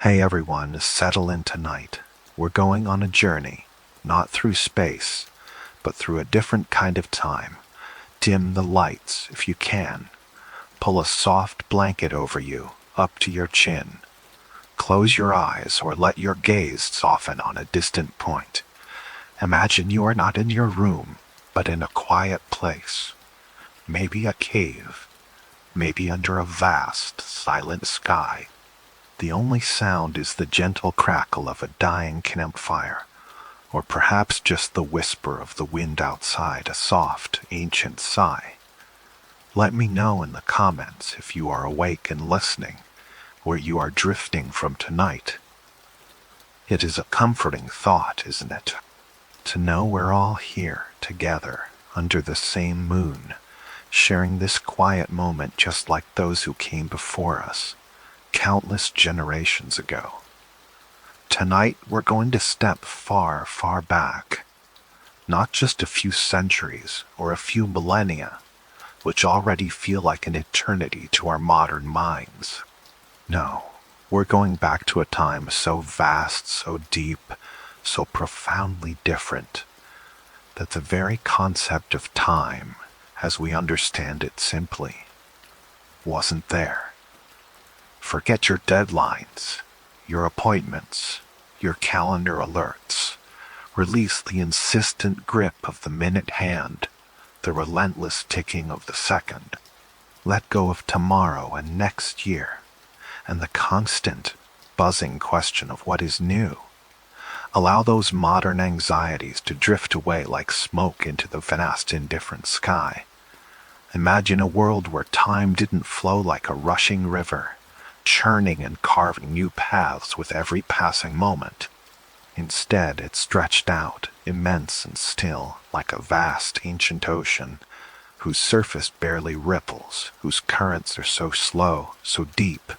Hey everyone, settle in tonight. We're going on a journey, not through space, but through a different kind of time. Dim the lights if you can. Pull a soft blanket over you, up to your chin. Close your eyes or let your gaze soften on a distant point. Imagine you are not in your room, but in a quiet place. Maybe a cave, maybe under a vast, silent sky. The only sound is the gentle crackle of a dying campfire, or perhaps just the whisper of the wind outside, a soft, ancient sigh. Let me know in the comments if you are awake and listening, where you are drifting from tonight. It is a comforting thought, isn't it? To know we're all here, together, under the same moon, sharing this quiet moment just like those who came before us, countless generations ago. Tonight we're going to step far, far back. Not just a few centuries or a few millennia, which already feel like an eternity to our modern minds. No, we're going back to a time so vast, so deep, so profoundly different, that the very concept of time, as we understand it simply, wasn't there. Forget your deadlines, your appointments, your calendar alerts. Release the insistent grip of the minute hand, the relentless ticking of the second. Let go of tomorrow and next year, and the constant, buzzing question of what is new. Allow those modern anxieties to drift away like smoke into the vast, indifferent sky. Imagine a world where time didn't flow like a rushing river, churning and carving new paths with every passing moment. Instead, it stretched out, immense and still, like a vast ancient ocean, whose surface barely ripples, whose currents are so slow, so deep,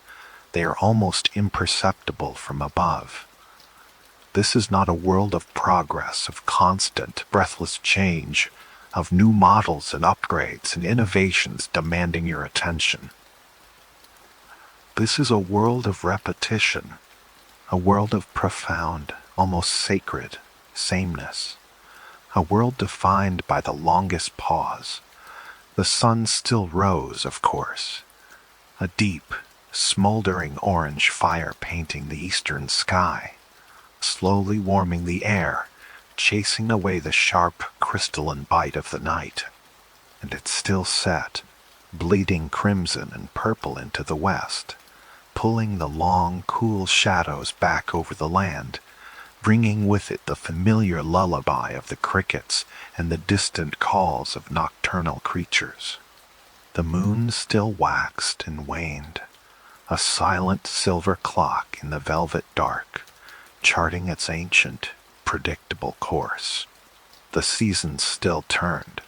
they are almost imperceptible from above. This is not a world of progress, of constant, breathless change, of new models and upgrades and innovations demanding your attention. This is a world of repetition, a world of profound, almost sacred, sameness, a world defined by the longest pause. The sun still rose, of course, a deep, smoldering orange fire painting the eastern sky, slowly warming the air, chasing away the sharp, crystalline bite of the night. And it still set, bleeding crimson and purple into the west, pulling the long, cool shadows back over the land, bringing with it the familiar lullaby of the crickets and the distant calls of nocturnal creatures. The moon still waxed and waned, a silent silver clock in the velvet dark, charting its ancient, predictable course. The seasons still turned,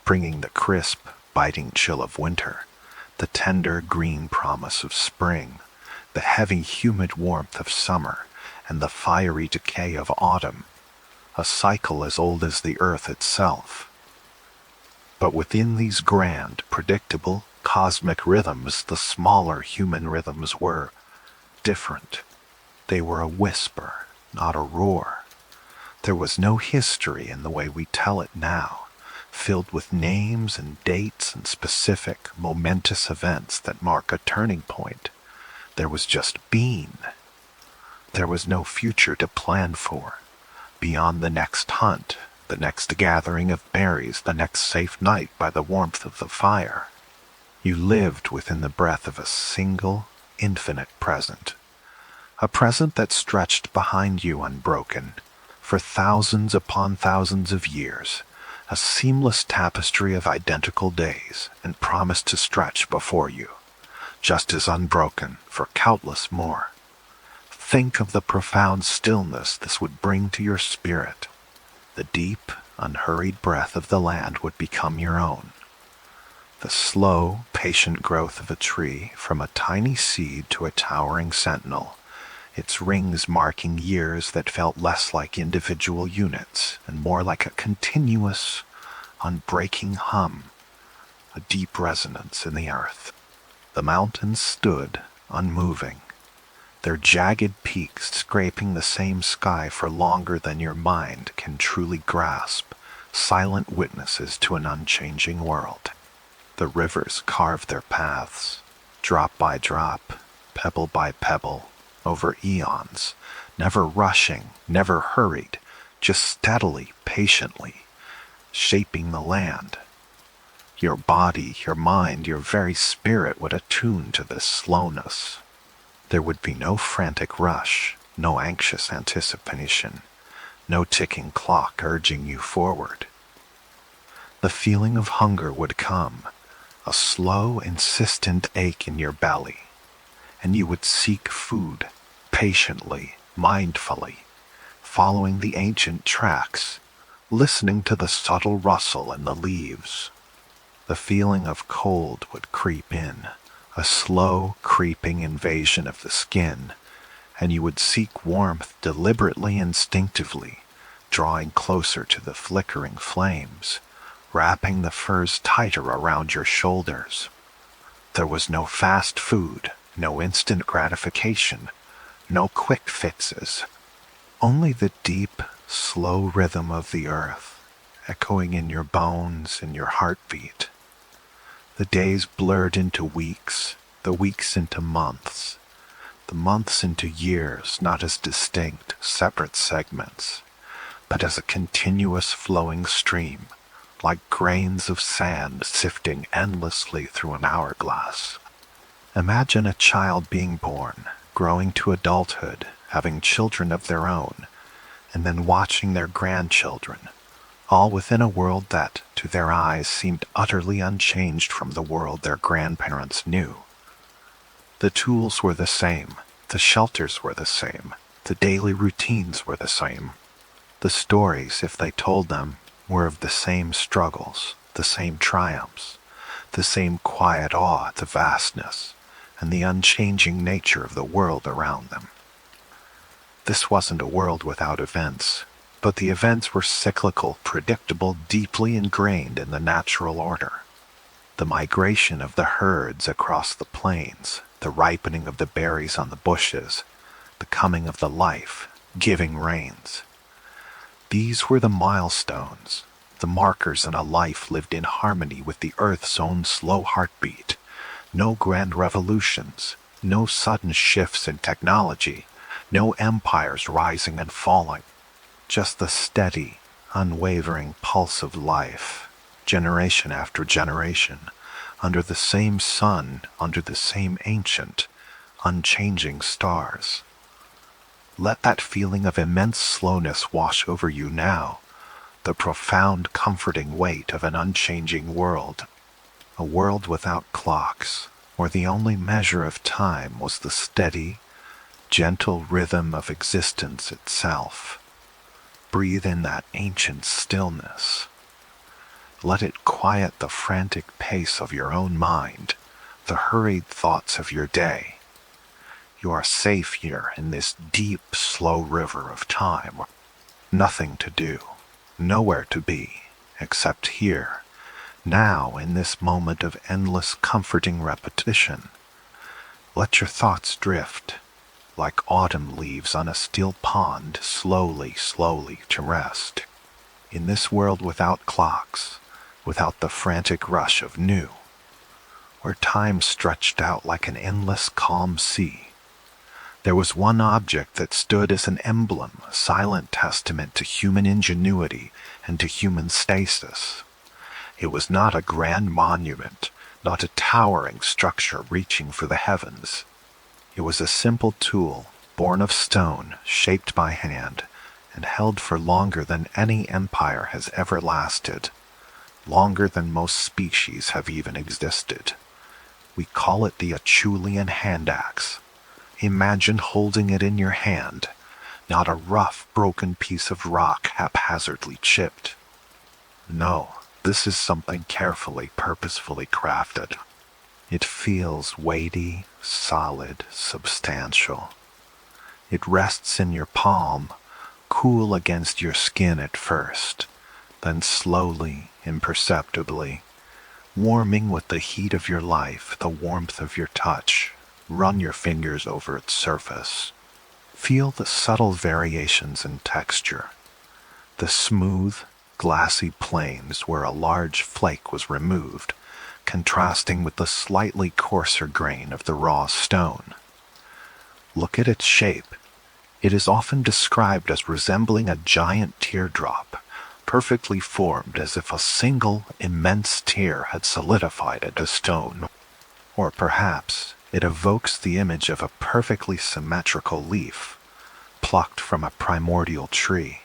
bringing the crisp, biting chill of winter, the tender green promise of spring, the heavy humid warmth of summer, and the fiery decay of autumn, a cycle as old as the earth itself. But within these grand, predictable, cosmic rhythms, the smaller human rhythms were different. They were a whisper, not a roar. There was no history in the way we tell it now, filled with names and dates and specific, momentous events that mark a turning point. There was just being. There was no future to plan for, beyond the next hunt, the next gathering of berries, the next safe night by the warmth of the fire. You lived within the breath of a single, infinite present. A present that stretched behind you unbroken, for thousands upon thousands of years, a seamless tapestry of identical days, and promised to stretch before you, just as unbroken for countless more. Think of the profound stillness this would bring to your spirit. The deep, unhurried breath of the land would become your own. The slow, patient growth of a tree from a tiny seed to a towering sentinel, its rings marking years that felt less like individual units and more like a continuous, unbreaking hum, a deep resonance in the earth. The mountains stood, unmoving. their jagged peaks scraping the same sky for longer than your mind can truly grasp, silent witnesses to an unchanging world. The rivers carve their paths, drop by drop, pebble by pebble, over eons, never rushing, never hurried, just steadily, patiently, shaping the land. Your body, your mind, your very spirit would attune to this slowness. There would be no frantic rush, no anxious anticipation, no ticking clock urging you forward. The feeling of hunger would come, a slow, insistent ache in your belly, and you would seek food, patiently, mindfully, following the ancient tracks, listening to the subtle rustle in the leaves. The feeling of cold would creep in, a slow, creeping invasion of the skin, and you would seek warmth deliberately, instinctively, drawing closer to the flickering flames, wrapping the furs tighter around your shoulders. There was no fast food, no instant gratification, no quick fixes, only the deep, slow rhythm of the earth, echoing in your bones, in your heartbeat. The days blurred into weeks, the weeks into months, the months into years, not as distinct, separate segments, but as a continuous flowing stream, like grains of sand sifting endlessly through an hourglass. Imagine a child being born, growing to adulthood, having children of their own, and then watching their grandchildren, all within a world that, to their eyes, seemed utterly unchanged from the world their grandparents knew. The tools were the same, the shelters were the same, the daily routines were the same. The stories, if they told them, were of the same struggles, the same triumphs, the same quiet awe at the vastness and the unchanging nature of the world around them. This wasn't a world without events, but the events were cyclical, predictable, deeply ingrained in the natural order. The migration of the herds across the plains, the ripening of the berries on the bushes, the coming of the life-giving rains. These were the milestones, the markers in a life lived in harmony with the earth's own slow heartbeat. No grand revolutions, no sudden shifts in technology, no empires rising and falling. Just the steady, unwavering pulse of life, generation after generation, under the same sun, under the same ancient, unchanging stars. Let that feeling of immense slowness wash over you now, the profound, comforting weight of an unchanging world. A world without clocks, where the only measure of time was the steady, gentle rhythm of existence itself. Breathe in that ancient stillness. Let it quiet the frantic pace of your own mind, the hurried thoughts of your day. You are safe here in this deep, slow river of time. Nothing to do, nowhere to be, except here, now in this moment of endless comforting repetition. Let your thoughts drift, like autumn leaves on a still pond, slowly, slowly to rest. In this world without clocks, without the frantic rush of new, where time stretched out like an endless calm sea, there was one object that stood as an emblem, a silent testament to human ingenuity and to human stasis. It was not a grand monument, not a towering structure reaching for the heavens. It was a simple tool, born of stone, shaped by hand, and held for longer than any empire has ever lasted, longer than most species have even existed. We call it the Acheulean hand axe. Imagine holding it in your hand, not a rough, broken piece of rock haphazardly chipped. No, this is something carefully, purposefully crafted. It feels weighty, solid, substantial. It rests in your palm, cool against your skin at first, then slowly, imperceptibly, warming with the heat of your life, the warmth of your touch, Run your fingers over its surface. Feel the subtle variations in texture. The smooth, glassy plains where a large flake was removed, contrasting with the slightly coarser grain of the raw stone. Look at its shape. It is often described as resembling a giant teardrop, perfectly formed as if a single, immense tear had solidified into stone. Or perhaps it evokes the image of a perfectly symmetrical leaf, plucked from a primordial tree,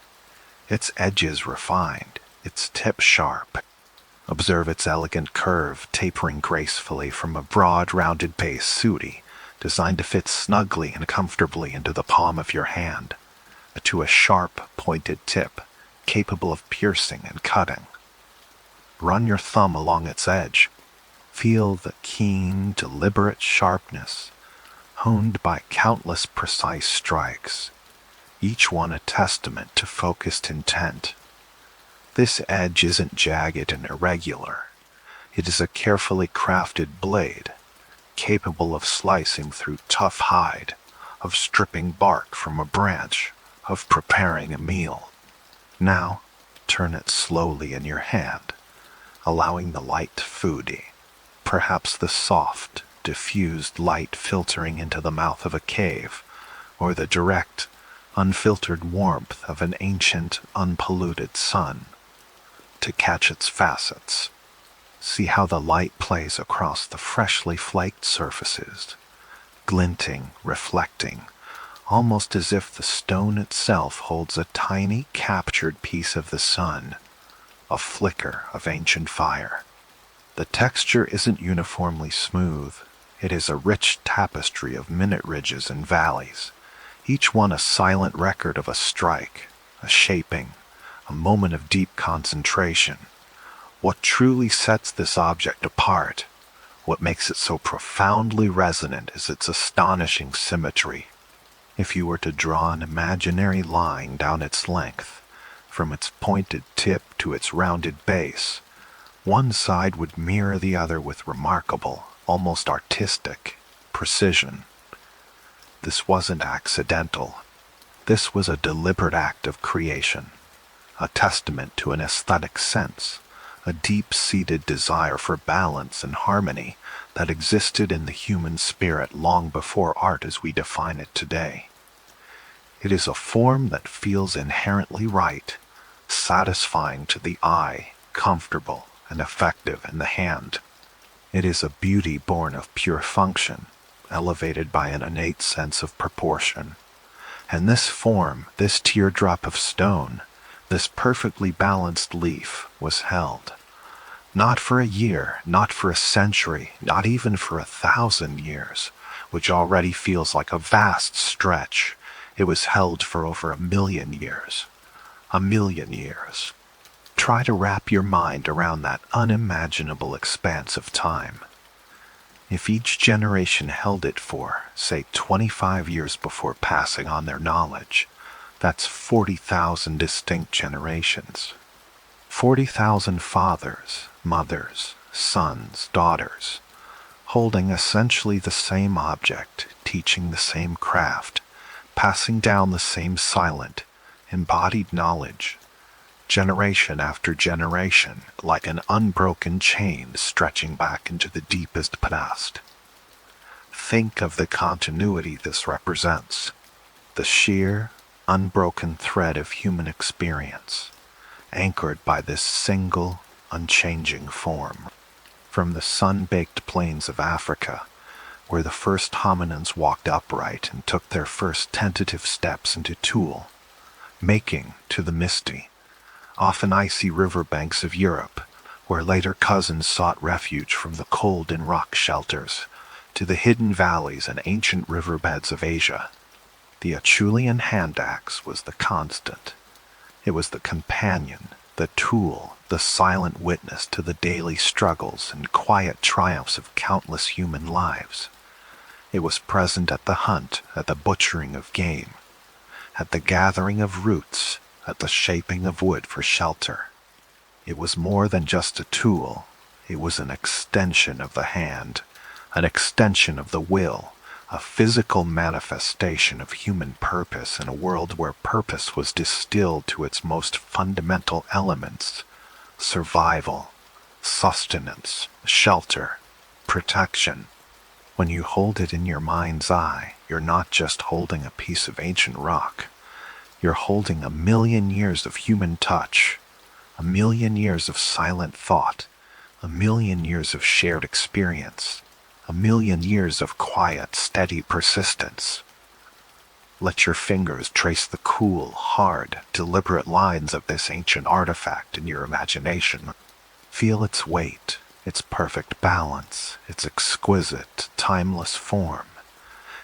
its edges refined, its tip sharp. Observe its elegant curve tapering gracefully from a broad, rounded base sooty, designed to fit snugly and comfortably into the palm of your hand, to a sharp, pointed tip, capable of piercing and cutting. Run your thumb along its edge. Feel the keen, deliberate sharpness, honed by countless precise strikes, each one a testament to focused intent. This edge isn't jagged and irregular. It is a carefully crafted blade, capable of slicing through tough hide, of stripping bark from a branch, of preparing a meal. Now, turn it slowly in your hand, allowing the light to foodie, perhaps the soft, diffused light filtering into the mouth of a cave, or the direct, unfiltered warmth of an ancient, unpolluted sun, to catch its facets. See how the light plays across the freshly flaked surfaces, glinting, reflecting, almost as if the stone itself holds a tiny captured piece of the sun, a flicker of ancient fire. The texture isn't uniformly smooth. It is a rich tapestry of minute ridges and valleys, each one a silent record of a strike, a shaping, a moment of deep concentration. What truly sets this object apart, what makes it so profoundly resonant, is its astonishing symmetry. If you were to draw an imaginary line down its length, from its pointed tip to its rounded base, one side would mirror the other with remarkable, almost artistic, precision. This wasn't accidental. This was a deliberate act of creation, a testament to an aesthetic sense, a deep-seated desire for balance and harmony that existed in the human spirit long before art as we define it today. It is a form that feels inherently right, satisfying to the eye, comfortable and effective in the hand. It is a beauty born of pure function, elevated by an innate sense of proportion. And this form, this teardrop of stone, this perfectly balanced leaf, was held. Not for a year, not for a century, not even for 1,000 years, which already feels like a vast stretch. It was held for over 1,000,000 years. 1,000,000 years. Try to wrap your mind around that unimaginable expanse of time. If each generation held it for, say, 25 years before passing on their knowledge, that's 40,000 distinct generations. 40,000 fathers, mothers, sons, daughters, holding essentially the same object, teaching the same craft, passing down the same silent, embodied knowledge, generation after generation, like an unbroken chain stretching back into the deepest past. Think of the continuity this represents, the sheer, unbroken thread of human experience, anchored by this single, unchanging form. From the sun-baked plains of Africa, where the first hominins walked upright and took their first tentative steps into tool making, to the misty, often icy riverbanks of Europe, where later cousins sought refuge from the cold in rock shelters, to the hidden valleys and ancient riverbeds of Asia. The Acheulean hand axe was the constant. It was the companion, the tool, the silent witness to the daily struggles and quiet triumphs of countless human lives. It was present at the hunt, at the butchering of game, at the gathering of roots, at the shaping of wood for shelter. It was more than just a tool. It was an extension of the hand, an extension of the will, a physical manifestation of human purpose in a world where purpose was distilled to its most fundamental elements: survival, sustenance, shelter, protection. When you hold it in your mind's eye, you're not just holding a piece of ancient rock. You're holding 1,000,000 years of human touch, 1,000,000 years of silent thought, 1,000,000 years of shared experience, 1,000,000 years of quiet, steady persistence. Let your fingers trace the cool, hard, deliberate lines of this ancient artifact in your imagination. Feel its weight, its perfect balance, its exquisite, timeless form.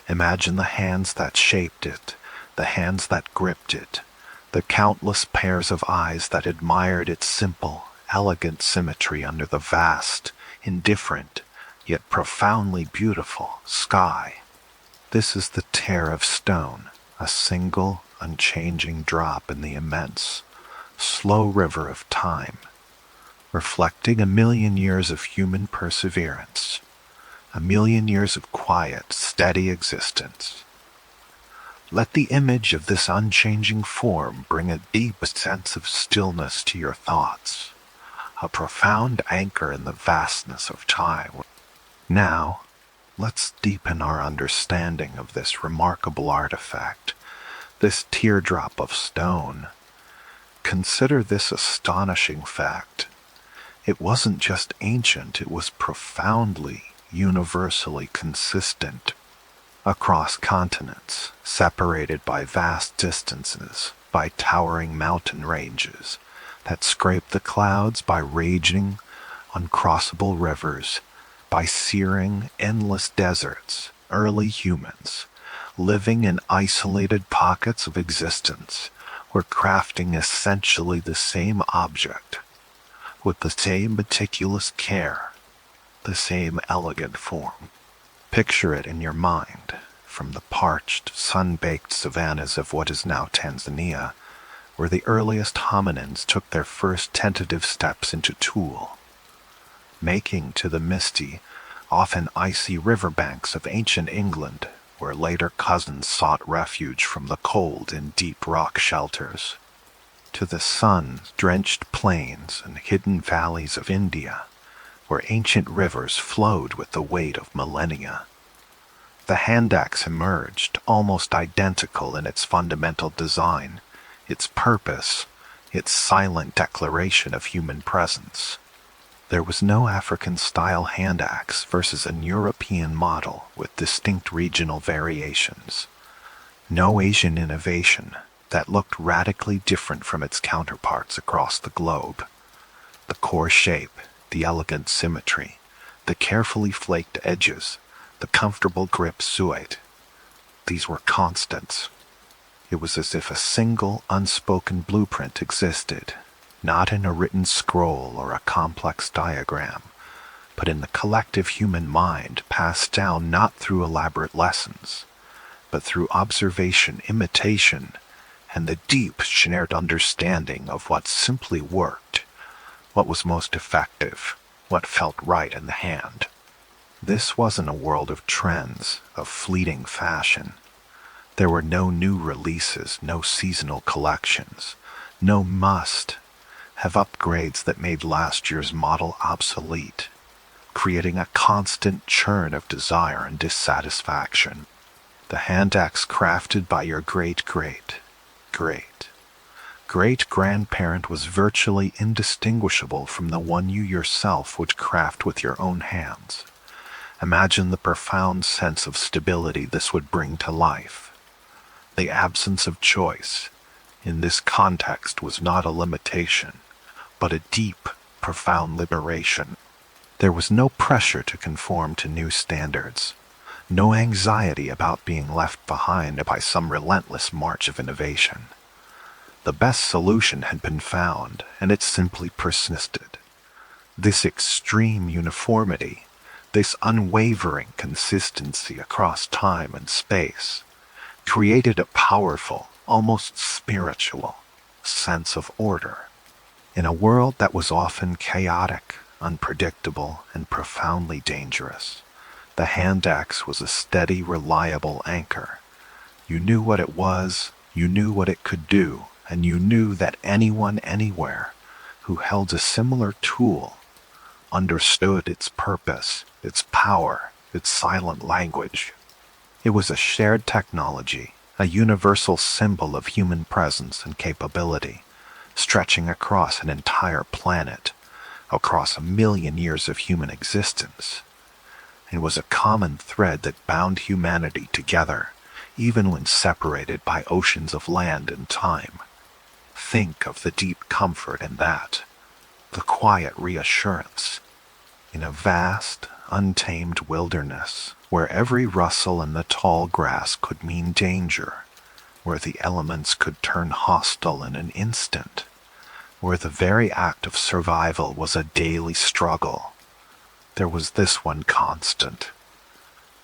Imagine the hands that shaped it, the hands that gripped it, the countless pairs of eyes that admired its simple, elegant symmetry under the vast, indifferent, yet profoundly beautiful sky. This is the tear of stone, a single, unchanging drop in the immense, slow river of time, reflecting 1,000,000 years of human perseverance, 1,000,000 years of quiet, steady existence. Let the image of this unchanging form bring a deep sense of stillness to your thoughts, a profound anchor in the vastness of time. Now, let's deepen our understanding of this remarkable artifact, this teardrop of stone. Consider this astonishing fact. It wasn't just ancient, it was profoundly, universally consistent. Across continents, separated by vast distances, by towering mountain ranges that scrape the clouds, by raging, uncrossable rivers, by searing, endless deserts, early humans, living in isolated pockets of existence, were crafting essentially the same object, with the same meticulous care, the same elegant form. Picture it in your mind, from the parched, sun-baked savannas of what is now Tanzania, where the earliest hominins took their first tentative steps into tool, making to the misty, often icy riverbanks of ancient England, where later cousins sought refuge from the cold in deep rock shelters, to the sun-drenched plains and hidden valleys of India, where ancient rivers flowed with the weight of millennia. The hand axe emerged, almost identical in its fundamental design, its purpose, its silent declaration of human presence. There was no African-style hand axe versus an European model with distinct regional variations. No Asian innovation that looked radically different from its counterparts across the globe. The core shape, the elegant symmetry, the carefully flaked edges, the comfortable grip suet. These were constants. It was as if a single, unspoken blueprint existed, not in a written scroll or a complex diagram, but in the collective human mind, passed down not through elaborate lessons, but through observation, imitation, and the deep shared understanding of what simply worked, what was most effective, what felt right in the hand. This wasn't a world of trends, of fleeting fashion. There were no new releases, no seasonal collections, no must-have upgrades that made last year's model obsolete, creating a constant churn of desire and dissatisfaction. The hand axe crafted by your great-grandparent was virtually indistinguishable from the one you yourself would craft with your own hands. Imagine the profound sense of stability this would bring to life. The absence of choice, in this context, was not a limitation, but a deep, profound liberation. There was no pressure to conform to new standards, no anxiety about being left behind by some relentless march of innovation. The best solution had been found, and it simply persisted. This extreme uniformity, this unwavering consistency across time and space, created a powerful, almost spiritual, sense of order. In a world that was often chaotic, unpredictable, and profoundly dangerous, The hand axe was a steady, reliable anchor. You knew what it was, you knew what it could do, and you knew that anyone anywhere who held a similar tool understood its purpose, its power, its silent language. It was a shared technology, a universal symbol of human presence and capability, stretching across an entire planet, across 1,000,000 years of human existence. It was a common thread that bound humanity together, even when separated by oceans of land and time. Think of the deep comfort in that, the quiet reassurance. In a vast, untamed wilderness, where every rustle in the tall grass could mean danger, where the elements could turn hostile in an instant, where the very act of survival was a daily struggle, there was this one constant.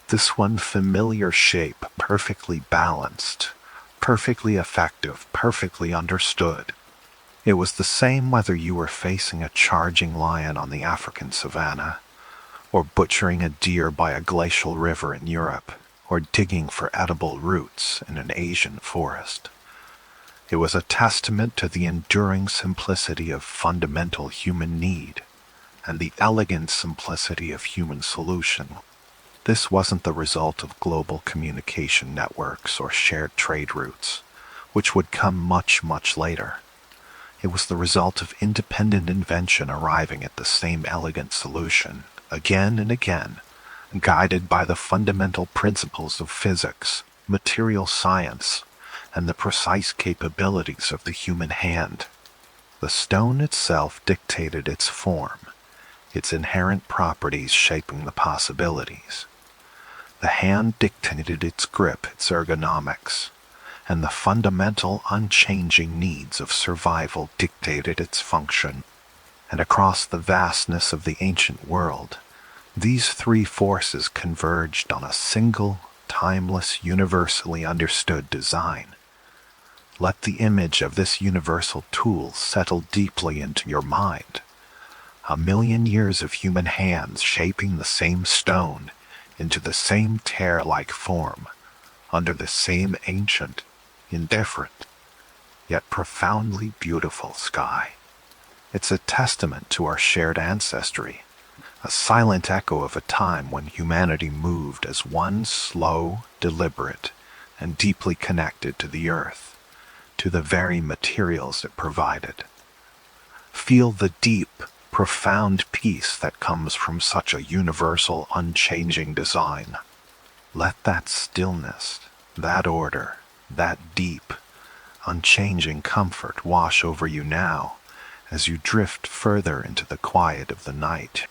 This one familiar shape, perfectly balanced, perfectly effective, perfectly understood. It was the same whether you were facing a charging lion on the African savanna, or butchering a deer by a glacial river in Europe, or digging for edible roots in an Asian forest. It was a testament to the enduring simplicity of fundamental human need, and the elegant simplicity of human solution. This wasn't the result of global communication networks or shared trade routes, which would come much, much later. It was the result of independent invention arriving at the same elegant solution, again and again, guided by the fundamental principles of physics, material science, and the precise capabilities of the human hand. The stone itself dictated its form, its inherent properties shaping the possibilities. The hand dictated its grip, its ergonomics, and the fundamental unchanging needs of survival dictated its function. And across the vastness of the ancient world, these three forces converged on a single, timeless, universally understood design. Let the image of this universal tool settle deeply into your mind. 1,000,000 years of human hands shaping the same stone into the same tear-like form, under the same ancient, indifferent, yet profoundly beautiful sky. It's a testament to our shared ancestry, a silent echo of a time when humanity moved as one slow, deliberate, and deeply connected to the earth, to the very materials it provided. Feel the deep, profound peace that comes from such a universal, unchanging design. Let that stillness, that order, that deep, unchanging comfort wash over you now as you drift further into the quiet of the night.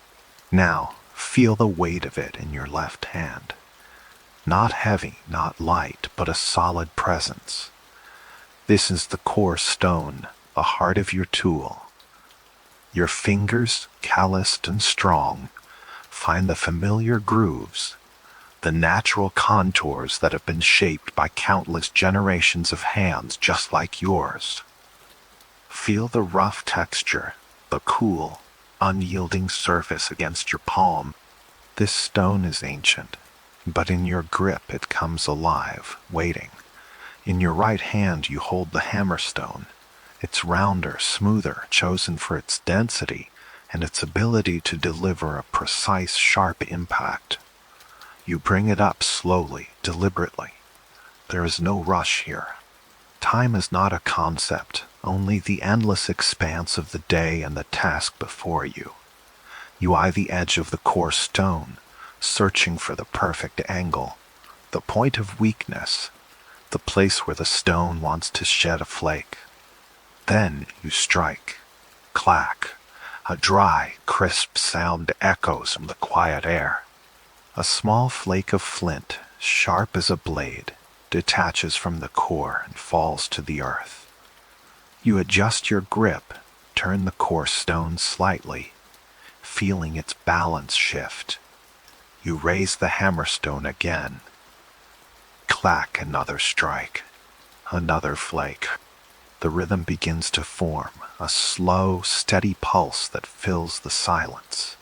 Now, feel the weight of it in your left hand. Not heavy, not light, but a solid presence. This is the core stone, the heart of your tool. Your fingers, calloused and strong, find the familiar grooves, the natural contours that have been shaped by countless generations of hands just like yours. Feel the rough texture, the cool, unyielding surface against your palm. This stone is ancient, but in your grip it comes alive, waiting. In your right hand you hold the hammerstone. It's rounder, smoother, chosen for its density and its ability to deliver a precise, sharp impact. You bring it up slowly, deliberately. There is no rush here. Time is not a concept, only the endless expanse of the day and the task before you. You eye the edge of the core stone, searching for the perfect angle, the point of weakness, the place where the stone wants to shed a flake. Then you strike. Clack. A dry, crisp sound echoes from the quiet air. A small flake of flint, sharp as a blade, detaches from the core and falls to the earth. You adjust your grip, turn the core stone slightly, feeling its balance shift. You raise the hammerstone again. Clack, another strike. Another flake. The rhythm begins to form, a slow, steady pulse that fills the silence.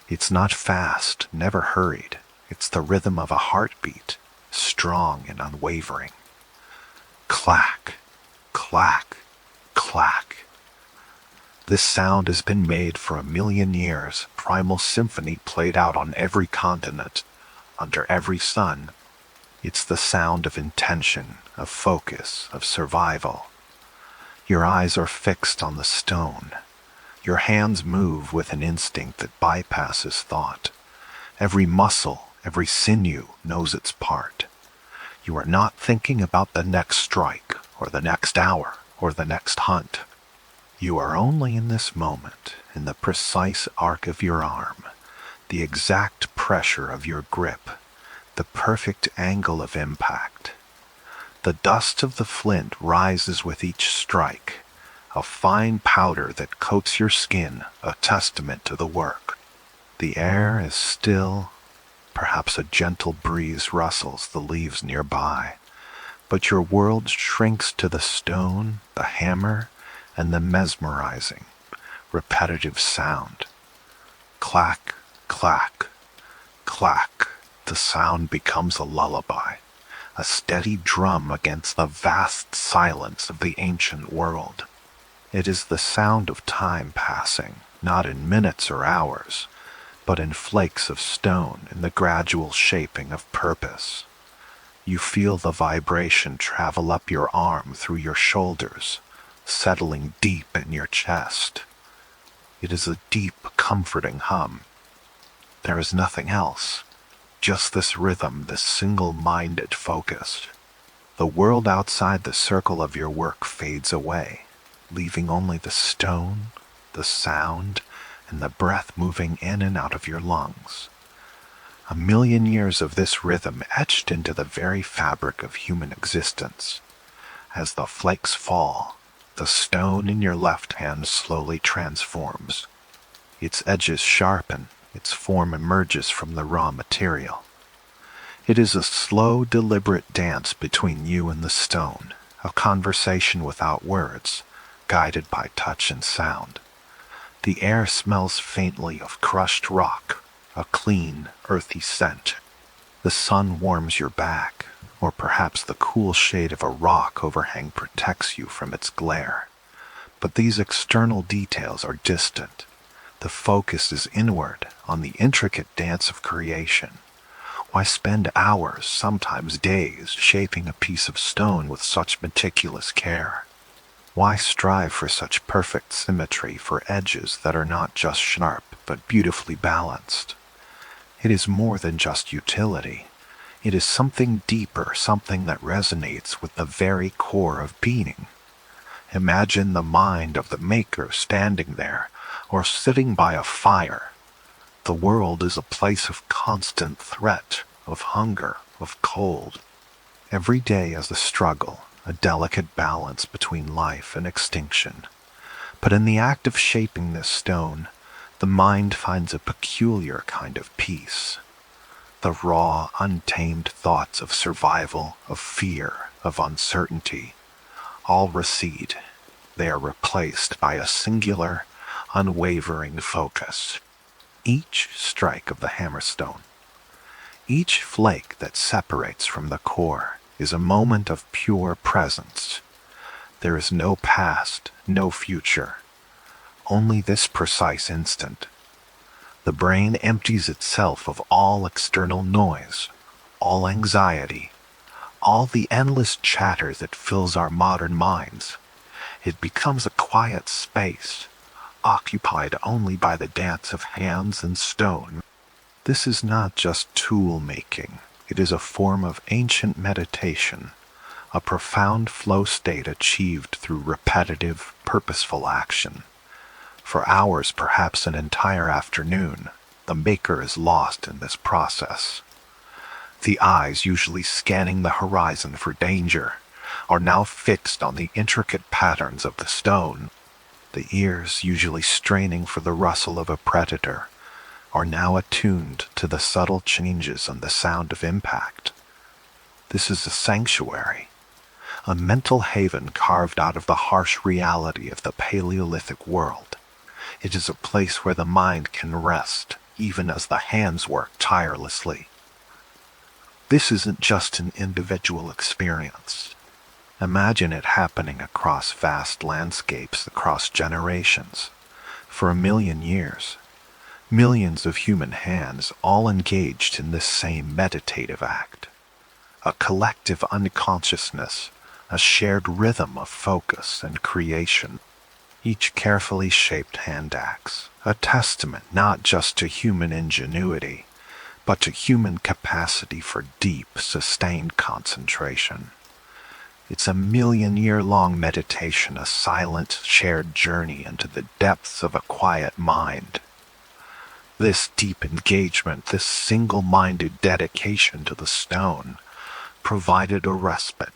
It's not fast, never hurried. It's the rhythm of a heartbeat, strong and unwavering. Clack, clack, clack. This sound has been made for 1,000,000 years, primal symphony played out on every continent, under every sun. It's the sound of intention, of focus, of survival. Your eyes are fixed on the stone. Your hands move with an instinct that bypasses thought. Every muscle, every sinew knows its part. You are not thinking about the next strike, or the next hour, or the next hunt. You are only in this moment, in the precise arc of your arm, the exact pressure of your grip, the perfect angle of impact. The dust of the flint rises with each strike, a fine powder that coats your skin, a testament to the work. The air is still, perhaps a gentle breeze rustles the leaves nearby, but your world shrinks to the stone, the hammer, and the mesmerizing, repetitive sound. Clack, clack, clack. The sound becomes a lullaby, a steady drum against the vast silence of the ancient world. It is the sound of time passing, not in minutes or hours, but in flakes of stone, in the gradual shaping of purpose. You feel the vibration travel up your arm through your shoulders, settling deep in your chest. It is a deep, comforting hum. There is nothing else. Just this rhythm, this single-minded focus. The world outside the circle of your work fades away, leaving only the stone, the sound, and the breath moving in and out of your lungs. 1,000,000 years of this rhythm etched into the very fabric of human existence. As the flakes fall, the stone in your left hand slowly transforms. Its edges sharpen, its form emerges from the raw material. It is a slow, deliberate dance between you and the stone, a conversation without words, guided by touch and sound. The air smells faintly of crushed rock, a clean, earthy scent. The sun warms your back, or perhaps the cool shade of a rock overhang protects you from its glare. But these external details are distant. The focus is inward, on the intricate dance of creation. Why spend hours, sometimes days, shaping a piece of stone with such meticulous care? Why strive for such perfect symmetry, for edges that are not just sharp, but beautifully balanced? It is more than just utility. It is something deeper, something that resonates with the very core of being. Imagine the mind of the maker standing there, or sitting by a fire. The world is a place of constant threat, of hunger, of cold. Every day is a struggle, a delicate balance between life and extinction. But in the act of shaping this stone, the mind finds a peculiar kind of peace. The raw, untamed thoughts of survival, of fear, of uncertainty, all recede. They are replaced by a singular, unwavering focus. Each strike of the hammerstone, each flake that separates from the core, is a moment of pure presence. There is no past, no future, only this precise instant. The brain empties itself of all external noise, all anxiety, all the endless chatter that fills our modern minds. It becomes a quiet space, occupied only by the dance of hands and stone. This is not just tool making, it is a form of ancient meditation, a profound flow state achieved through repetitive, purposeful action. For hours, perhaps an entire afternoon, the maker is lost in this process. The eyes, usually scanning the horizon for danger, are now fixed on the intricate patterns of the stone. The ears, usually straining for the rustle of a predator, are now attuned to the subtle changes and the sound of impact. This is a sanctuary, a mental haven carved out of the harsh reality of the Paleolithic world. It is a place where the mind can rest, even as the hands work tirelessly. This isn't just an individual experience. Imagine it happening across vast landscapes, across generations. For 1,000,000 years, millions of human hands all engaged in this same meditative act. A collective unconsciousness, a shared rhythm of focus and creation. Each carefully shaped hand axe, a testament not just to human ingenuity, but to human capacity for deep, sustained concentration. It's a 1,000,000-year-long meditation, a silent, shared journey into the depths of a quiet mind. This deep engagement, this single-minded dedication to the stone, provided a respite,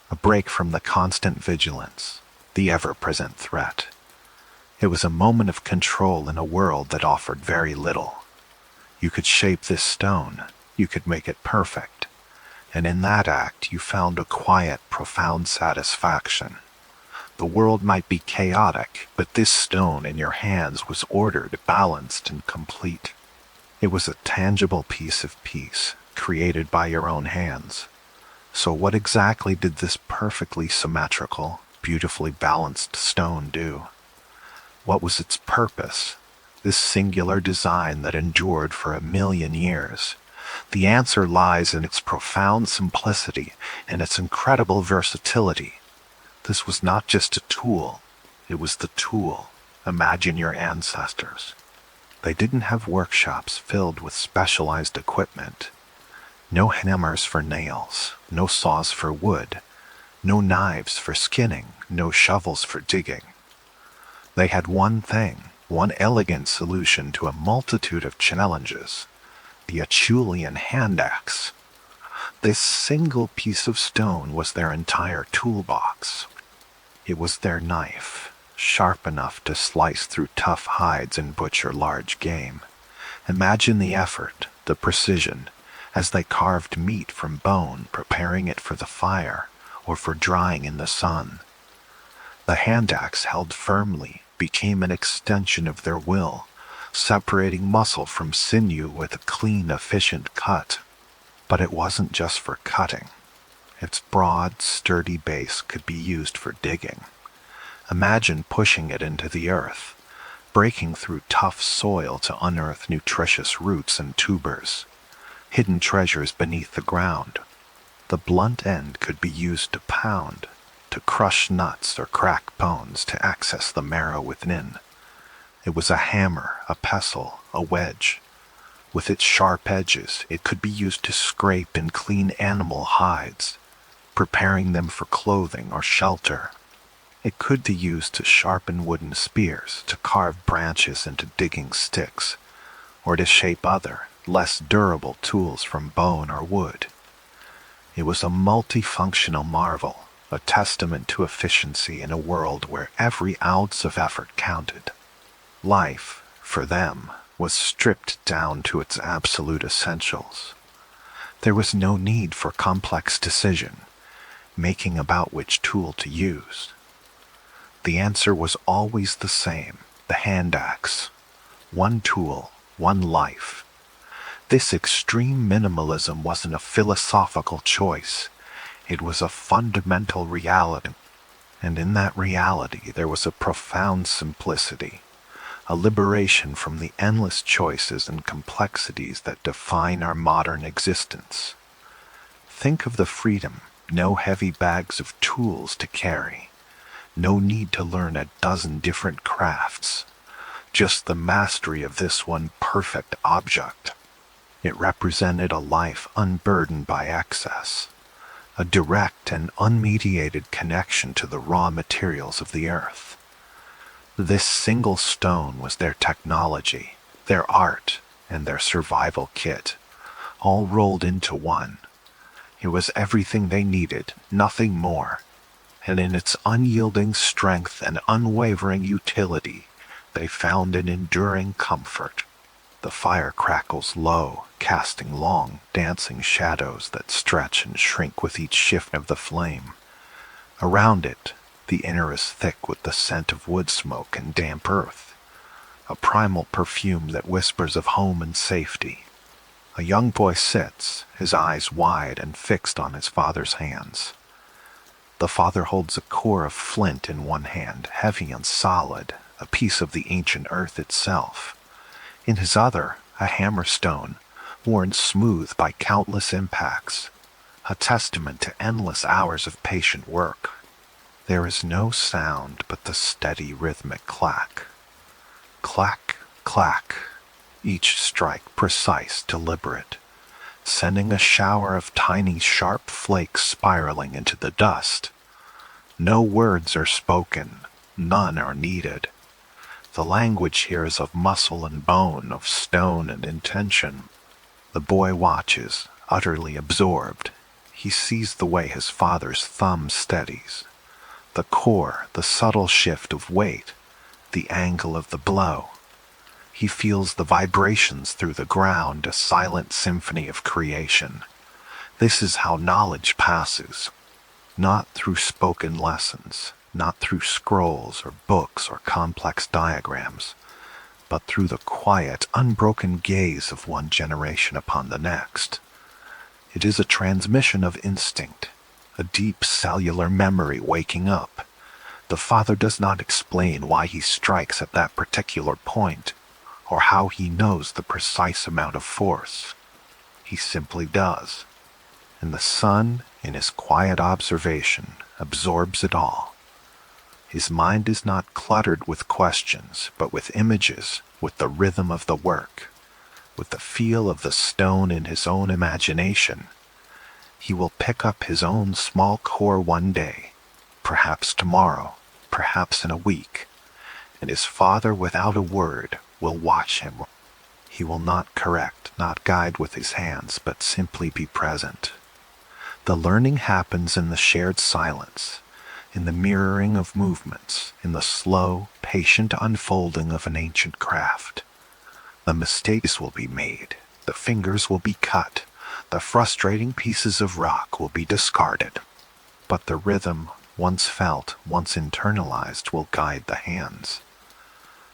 a break from the constant vigilance, the ever-present threat. It was a moment of control in a world that offered very little. You could shape this stone, you could make it perfect, and in that act you found a quiet, profound satisfaction. The world might be chaotic, but this stone in your hands was ordered, balanced, and complete. It was a tangible piece of peace, created by your own hands. So what exactly did this perfectly symmetrical, beautifully balanced stone do? What was its purpose? This singular design that endured for 1,000,000 years. The answer lies in its profound simplicity and its incredible versatility. This was not just a tool, it was the tool. Imagine your ancestors. They didn't have workshops filled with specialized equipment. No hammers for nails, no saws for wood, no knives for skinning, no shovels for digging. They had one thing, one elegant solution to a multitude of challenges: the Acheulean hand axe. This single piece of stone was their entire toolbox. It was their knife, sharp enough to slice through tough hides and butcher large game. Imagine the effort, the precision, as they carved meat from bone, preparing it for the fire or for drying in the sun. The hand axe, held firmly, became an extension of their will, separating muscle from sinew with a clean, efficient cut. But it wasn't just for cutting. Its broad, sturdy base could be used for digging. Imagine pushing it into the earth, breaking through tough soil to unearth nutritious roots and tubers, hidden treasures beneath the ground. The blunt end could be used to pound, to crush nuts or crack bones, to access the marrow within. It was a hammer, a pestle, a wedge. With its sharp edges, it could be used to scrape and clean animal hides, preparing them for clothing or shelter. It could be used to sharpen wooden spears, to carve branches into digging sticks, or to shape other, less durable tools from bone or wood. It was a multifunctional marvel, a testament to efficiency in a world where every ounce of effort counted. Life, for them, was stripped down to its absolute essentials. There was no need for complex decision, making about which tool to use. The answer was always the same: the hand axe. One tool, one life. This extreme minimalism wasn't a philosophical choice. It was a fundamental reality. And in that reality there was a profound simplicity, a liberation from the endless choices and complexities that define our modern existence. Think of the freedom: no heavy bags of tools to carry, no need to learn a dozen different crafts, just the mastery of this one perfect object. It represented a life unburdened by excess, a direct and unmediated connection to the raw materials of the earth. This single stone was their technology, their art, and their survival kit, all rolled into one. It was everything they needed, nothing more, and in its unyielding strength and unwavering utility, they found an enduring comfort. The fire crackles low, casting long, dancing shadows that stretch and shrink with each shift of the flame. Around it, the inner is thick with the scent of wood smoke and damp earth, a primal perfume that whispers of home and safety. A young boy sits, his eyes wide and fixed on his father's hands. The father holds a core of flint in one hand, heavy and solid, a piece of the ancient earth itself. In his other, a hammerstone, worn smooth by countless impacts, a testament to endless hours of patient work. There is no sound but the steady rhythmic clack. Clack, clack, each strike precise, deliberate, sending a shower of tiny sharp flakes spiraling into the dust. No words are spoken, none are needed. The language here is of muscle and bone, of stone and intention. The boy watches, utterly absorbed. He sees the way his father's thumb steadies. The core, the subtle shift of weight, the angle of the blow. He feels the vibrations through the ground, a silent symphony of creation. This is how knowledge passes. Not through spoken lessons, not through scrolls or books or complex diagrams, but through the quiet, unbroken gaze of one generation upon the next. It is a transmission of instinct, a deep cellular memory waking up. The father does not explain why he strikes at that particular point, or how he knows the precise amount of force. He simply does. And the son, in his quiet observation, absorbs it all. His mind is not cluttered with questions, but with images, with the rhythm of the work, with the feel of the stone in his own imagination. He will pick up his own small core one day, perhaps tomorrow, perhaps in a week, and his father, without a word, will watch him. He will not correct, not guide with his hands, but simply be present. The learning happens in the shared silence, in the mirroring of movements, in the slow, patient unfolding of an ancient craft. The mistakes will be made, the fingers will be cut, the frustrating pieces of rock will be discarded, but the rhythm, once felt, once internalized, will guide the hands.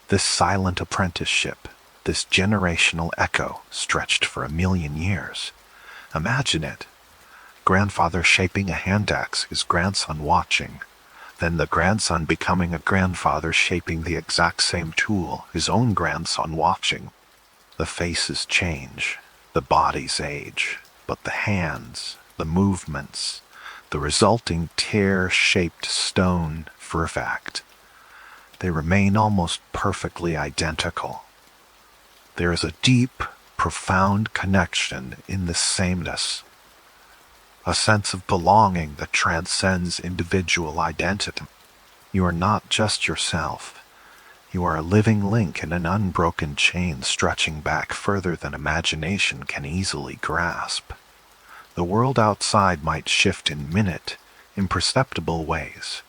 This silent apprenticeship, this generational echo stretched for 1,000,000 years. Imagine it. Grandfather shaping a hand axe, his grandson watching. Then the grandson becoming a grandfather shaping the exact same tool, his own grandson watching. The faces change, the bodies age, but the hands, the movements, the resulting tear-shaped stone, for a fact, they remain almost perfectly identical. There is a deep, profound connection in this sameness, a sense of belonging that transcends individual identity. You are not just yourself. You are a living link in an unbroken chain stretching back further than imagination can easily grasp. The world outside might shift in minute, imperceptible ways,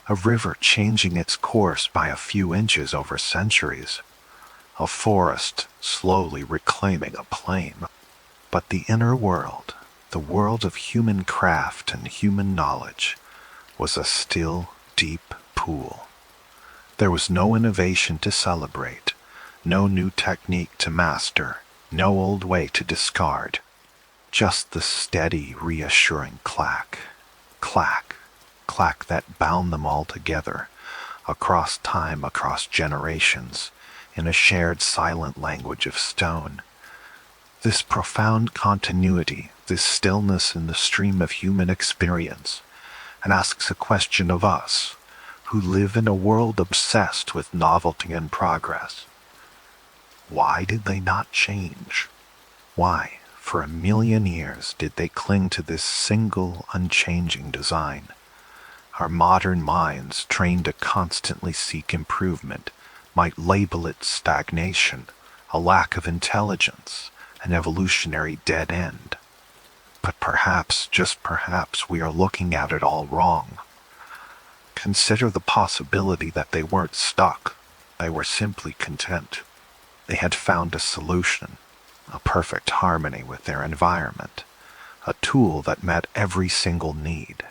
a river changing its course by a few inches over centuries, a forest slowly reclaiming a plain. But the inner world, the world of human craft and human knowledge, was a still, deep pool. There was no innovation to celebrate, no new technique to master, no old way to discard. Just the steady, reassuring clack, clack, clack that bound them all together, across time, across generations, in a shared silent language of stone. This profound continuity, this stillness in the stream of human experience, and asks a question of us, who live in a world obsessed with novelty and progress. Why did they not change? Why, for 1,000,000 years, did they cling to this single, unchanging design? Our modern minds, trained to constantly seek improvement, might label it stagnation, a lack of intelligence, an evolutionary dead end. But perhaps, just perhaps, we are looking at it all wrong. Consider the possibility that they weren't stuck. They were simply content. They had found a solution, a perfect harmony with their environment, a tool that met every single need.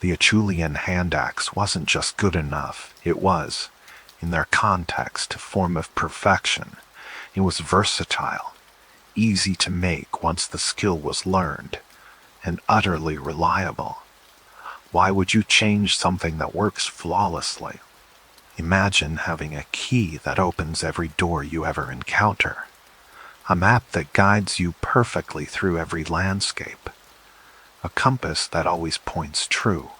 The Acheulean hand axe wasn't just good enough. It was, in their context, a form of perfection. It was versatile. easy to make once the skill was learned, and utterly reliable. Why would you change something that works flawlessly? Imagine having a key that opens every door you ever encounter, a map that guides you perfectly through every landscape, a compass that always points true.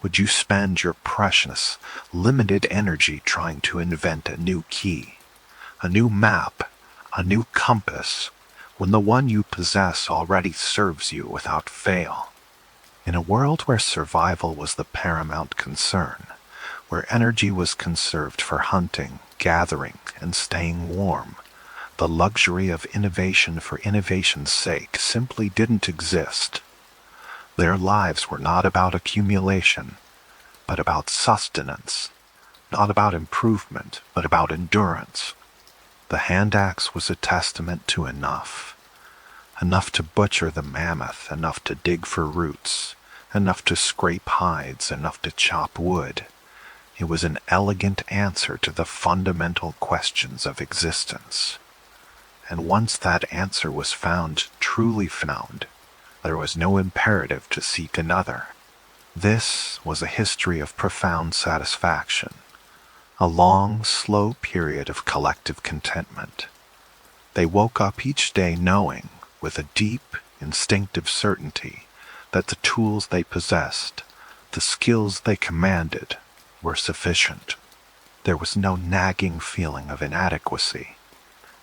Would you spend your precious, limited energy trying to invent a new key, a new map, a new compass, when the one you possess already serves you without fail? In a world where survival was the paramount concern, where energy was conserved for hunting, gathering, and staying warm, the luxury of innovation for innovation's sake simply didn't exist. Their lives were not about accumulation, but about sustenance, not about improvement, but about endurance. The hand axe was a testament to enough to butcher the mammoth, enough to dig for roots, enough to scrape hides, enough to chop wood. It was an elegant answer to the fundamental questions of existence. And once that answer was found, truly found, there was no imperative to seek another. This was a history of profound satisfaction, a long, slow period of collective contentment. They woke up each day knowing, with a deep, instinctive certainty, that the tools they possessed, the skills they commanded, were sufficient. There was no nagging feeling of inadequacy,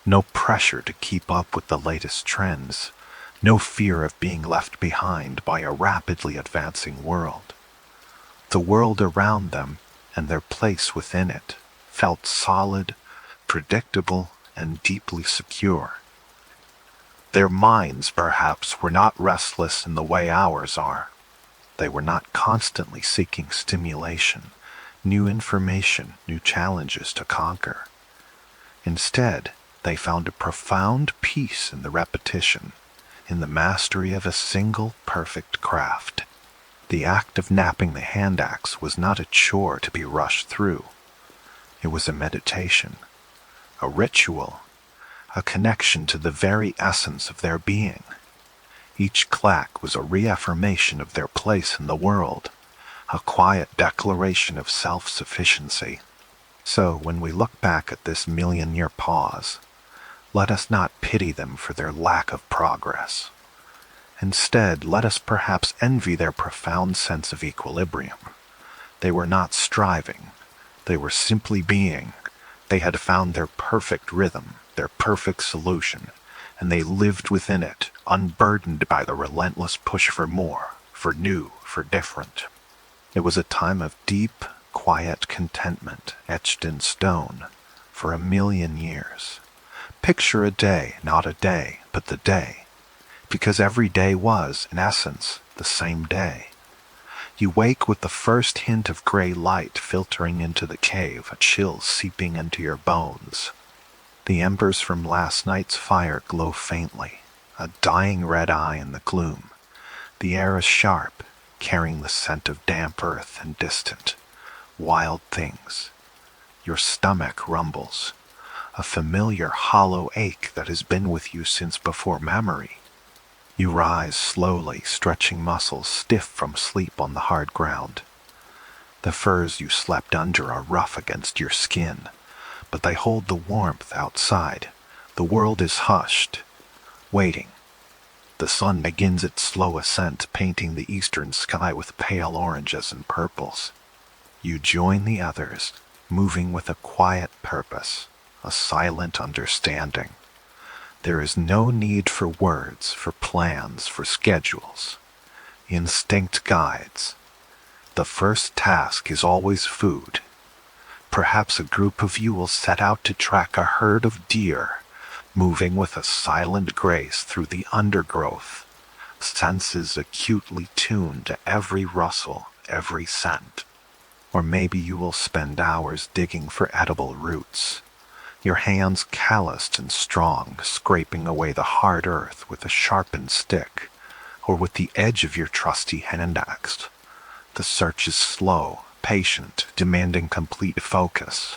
no pressure to keep up with the latest trends, no fear of being left behind by a rapidly advancing world. The world around them and their place within it felt solid, predictable, and deeply secure. Their minds, perhaps, were not restless in the way ours are. They were not constantly seeking stimulation, new information, new challenges to conquer. Instead, they found a profound peace in the repetition, in the mastery of a single perfect craft. The act of knapping the hand axe was not a chore to be rushed through. It was a meditation, a ritual, a connection to the very essence of their being. Each clack was a reaffirmation of their place in the world, a quiet declaration of self-sufficiency. So when we look back at this million-year pause, let us not pity them for their lack of progress. Instead, let us perhaps envy their profound sense of equilibrium. They were not striving. They were simply being. They had found their perfect rhythm, their perfect solution, and they lived within it, unburdened by the relentless push for more, for new, for different. It was a time of deep, quiet contentment etched in stone for 1,000,000 years. Picture a day, not a day, but the day, because every day was, in essence, the same day. You wake with the first hint of gray light filtering into the cave, a chill seeping into your bones. The embers from last night's fire glow faintly, a dying red eye in the gloom. The air is sharp, carrying the scent of damp earth and distant, wild things. Your stomach rumbles, a familiar hollow ache that has been with you since before memory. You rise slowly, stretching muscles stiff from sleep on the hard ground. The furs you slept under are rough against your skin, but they hold the warmth outside. The world is hushed, waiting. The sun begins its slow ascent, painting the eastern sky with pale oranges and purples. You join the others, moving with a quiet purpose, a silent understanding. There is no need for words, for plans, for schedules. Instinct guides. The first task is always food. Perhaps a group of you will set out to track a herd of deer, moving with a silent grace through the undergrowth, senses acutely tuned to every rustle, every scent. Or maybe you will spend hours digging for edible roots, your hands calloused and strong, scraping away the hard earth with a sharpened stick, or with the edge of your trusty hand axe. The search is slow, patient, demanding complete focus.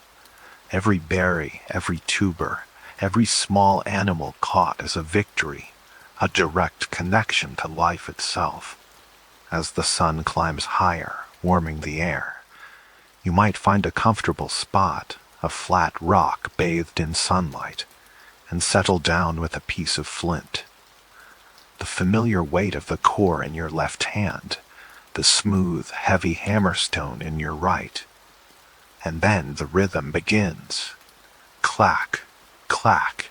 Every berry, every tuber, every small animal caught as a victory, a direct connection to life itself. As the sun climbs higher, warming the air, you might find a comfortable spot, a flat rock bathed in sunlight, and settle down with a piece of flint. The familiar weight of the core in your left hand, the smooth, heavy hammerstone in your right. And then the rhythm begins. Clack, clack.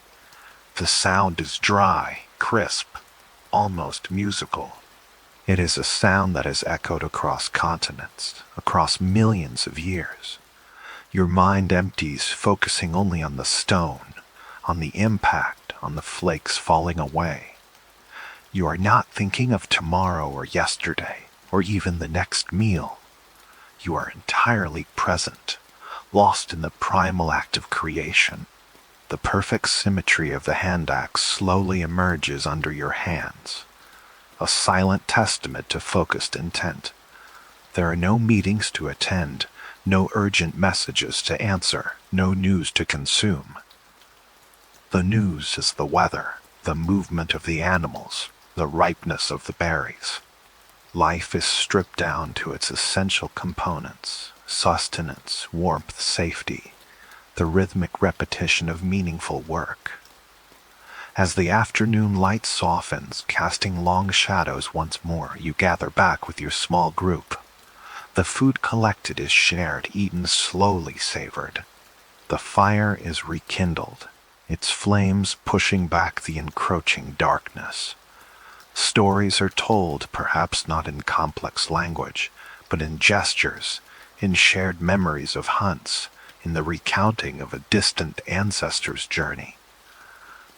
The sound is dry, crisp, almost musical. It is a sound that has echoed across continents, across millions of years. Your mind empties, focusing only on the stone, on the impact, on the flakes falling away. You are not thinking of tomorrow or yesterday, or even the next meal. You are entirely present, lost in the primal act of creation. The perfect symmetry of the hand axe slowly emerges under your hands, a silent testament to focused intent. There are no meetings to attend, no urgent messages to answer, no news to consume. The news is the weather, the movement of the animals, the ripeness of the berries. Life is stripped down to its essential components: sustenance, warmth, safety, the rhythmic repetition of meaningful work. As the afternoon light softens, casting long shadows once more, you gather back with your small group. The food collected is shared, eaten slowly, savored. The fire is rekindled, its flames pushing back the encroaching darkness. Stories are told, perhaps not in complex language, but in gestures, in shared memories of hunts, in the recounting of a distant ancestor's journey.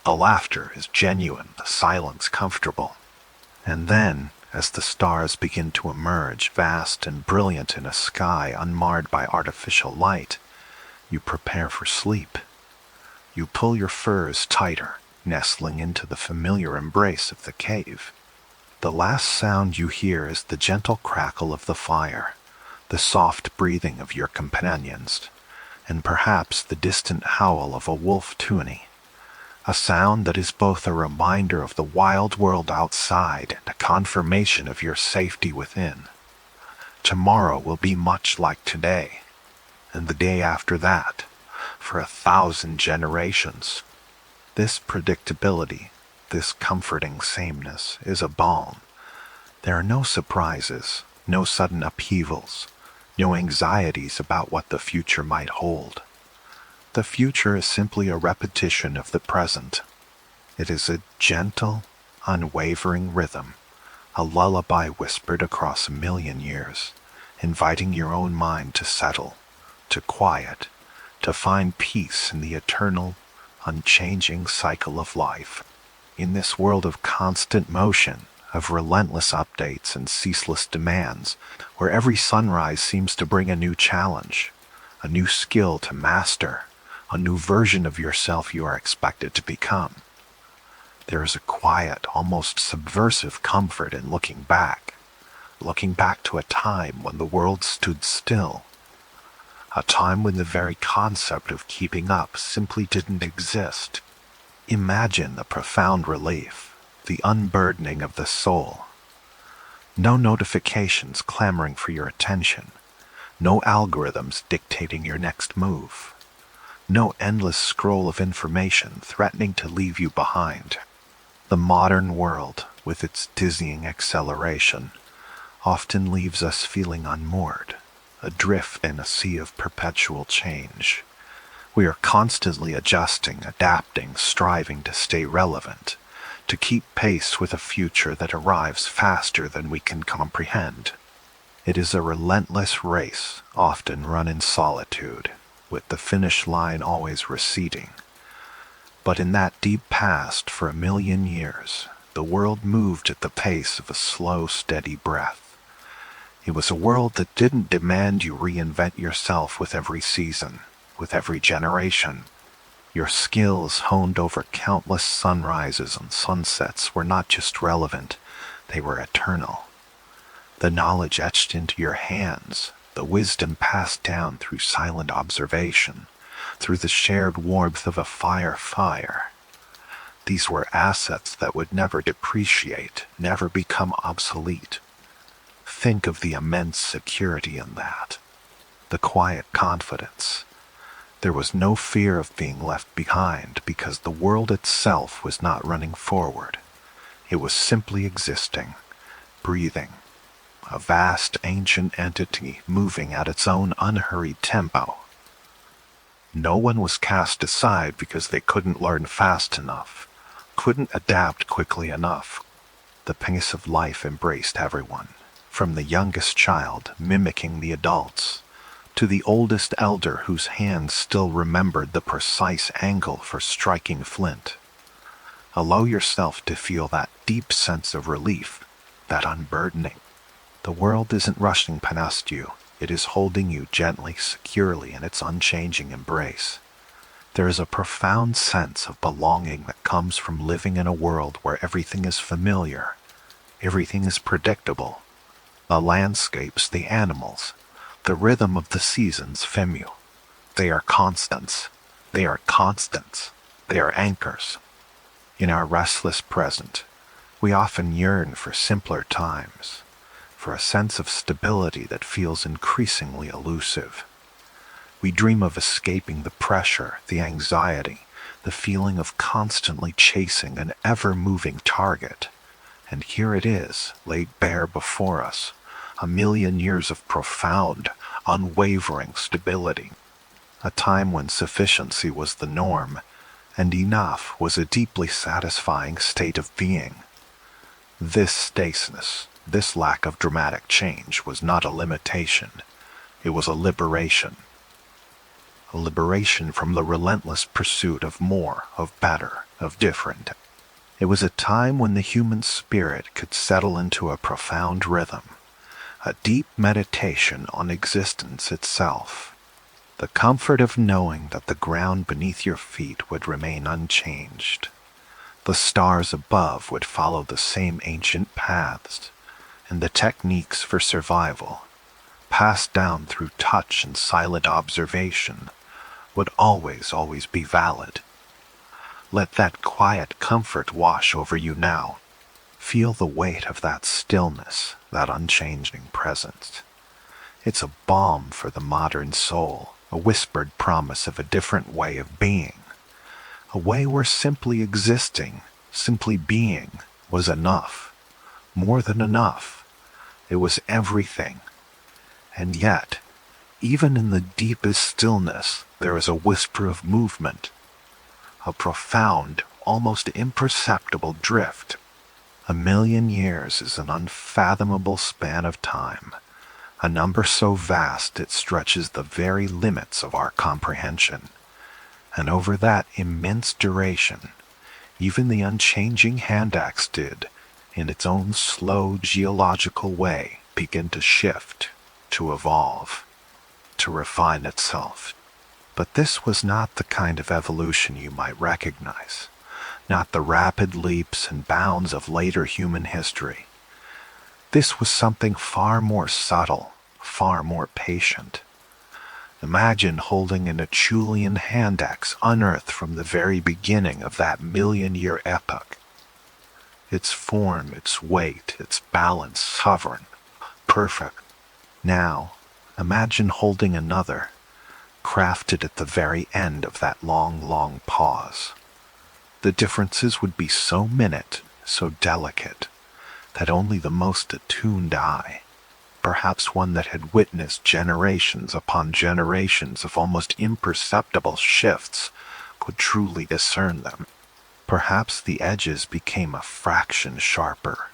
The laughter is genuine, the silence comfortable. And then, as the stars begin to emerge, vast and brilliant in a sky unmarred by artificial light, you prepare for sleep. You pull your furs tighter, nestling into the familiar embrace of the cave. The last sound you hear is the gentle crackle of the fire, the soft breathing of your companions, and perhaps the distant howl of a wolf tuni. A sound that is both a reminder of the wild world outside and a confirmation of your safety within. Tomorrow will be much like today, and the day after that, for 1,000 generations. This predictability, this comforting sameness, is a balm. There are no surprises, no sudden upheavals, no anxieties about what the future might hold. The future is simply a repetition of the present. It is a gentle, unwavering rhythm, a lullaby whispered across a million years, inviting your own mind to settle, to quiet, to find peace in the eternal, unchanging cycle of life. In this world of constant motion, of relentless updates and ceaseless demands, where every sunrise seems to bring a new challenge, a new skill to master, a new version of yourself you are expected to become. There is a quiet, almost subversive comfort in looking back to a time when the world stood still, a time when the very concept of keeping up simply didn't exist. Imagine the profound relief, the unburdening of the soul. No notifications clamoring for your attention, no algorithms dictating your next move. No endless scroll of information threatening to leave you behind. The modern world, with its dizzying acceleration, often leaves us feeling unmoored, adrift in a sea of perpetual change. We are constantly adjusting, adapting, striving to stay relevant, to keep pace with a future that arrives faster than we can comprehend. It is a relentless race, often run in solitude, with the finish line always receding. But in that deep past, for 1,000,000 years, the world moved at the pace of a slow, steady breath. It was a world that didn't demand you reinvent yourself with every season, with every generation. Your skills honed over countless sunrises and sunsets were not just relevant, they were eternal. The knowledge etched into your hands, the wisdom passed down through silent observation, through the shared warmth of a fire. These were assets that would never depreciate, never become obsolete. Think of the immense security in that. The quiet confidence. There was no fear of being left behind because the world itself was not running forward. It was simply existing, breathing. A vast ancient entity moving at its own unhurried tempo. No one was cast aside because they couldn't learn fast enough, couldn't adapt quickly enough. The pace of life embraced everyone, from the youngest child mimicking the adults, to the oldest elder whose hands still remembered the precise angle for striking flint. Allow yourself to feel that deep sense of relief, that unburdening. The world isn't rushing past you, it is holding you gently, securely in its unchanging embrace. There is a profound sense of belonging that comes from living in a world where everything is familiar, everything is predictable. The landscapes, the animals, the rhythm of the seasons familiar. They are constants. They are constants. They are anchors. In our restless present, we often yearn for simpler times, for a sense of stability that feels increasingly elusive. We dream of escaping the pressure, the anxiety, the feeling of constantly chasing an ever-moving target. And here it is, laid bare before us, a million years of profound, unwavering stability. A time when sufficiency was the norm, and enough was a deeply satisfying state of being. This stasis, this lack of dramatic change was not a limitation, it was a liberation. A liberation from the relentless pursuit of more, of better, of different. It was a time when the human spirit could settle into a profound rhythm, a deep meditation on existence itself. The comfort of knowing that the ground beneath your feet would remain unchanged. The stars above would follow the same ancient paths, and the techniques for survival, passed down through touch and silent observation, would always be valid. Let that quiet comfort wash over you now. Feel the weight of that stillness, that unchanging presence. It's a balm for the modern soul, a whispered promise of a different way of being. A way where simply existing, simply being, was enough. More than enough. It was everything. And yet, even in the deepest stillness, there is a whisper of movement. A profound, almost imperceptible drift. 1,000,000 years is an unfathomable span of time, a number so vast it stretches the very limits of our comprehension. And over that immense duration, even the unchanging hand axe did, in its own slow geological way, begin to shift, to evolve, to refine itself. But this was not the kind of evolution you might recognize, not the rapid leaps and bounds of later human history. This was something far more subtle, far more patient. Imagine holding an Acheulean hand axe unearthed from the very beginning of that 1,000,000-year epoch. Its form, its weight, its balance sovereign, perfect. Now, imagine holding another, crafted at the very end of that long pause. The differences would be so minute, so delicate, that only the most attuned eye, perhaps one that had witnessed generations upon generations of almost imperceptible shifts, could truly discern them. Perhaps the edges became a fraction sharper,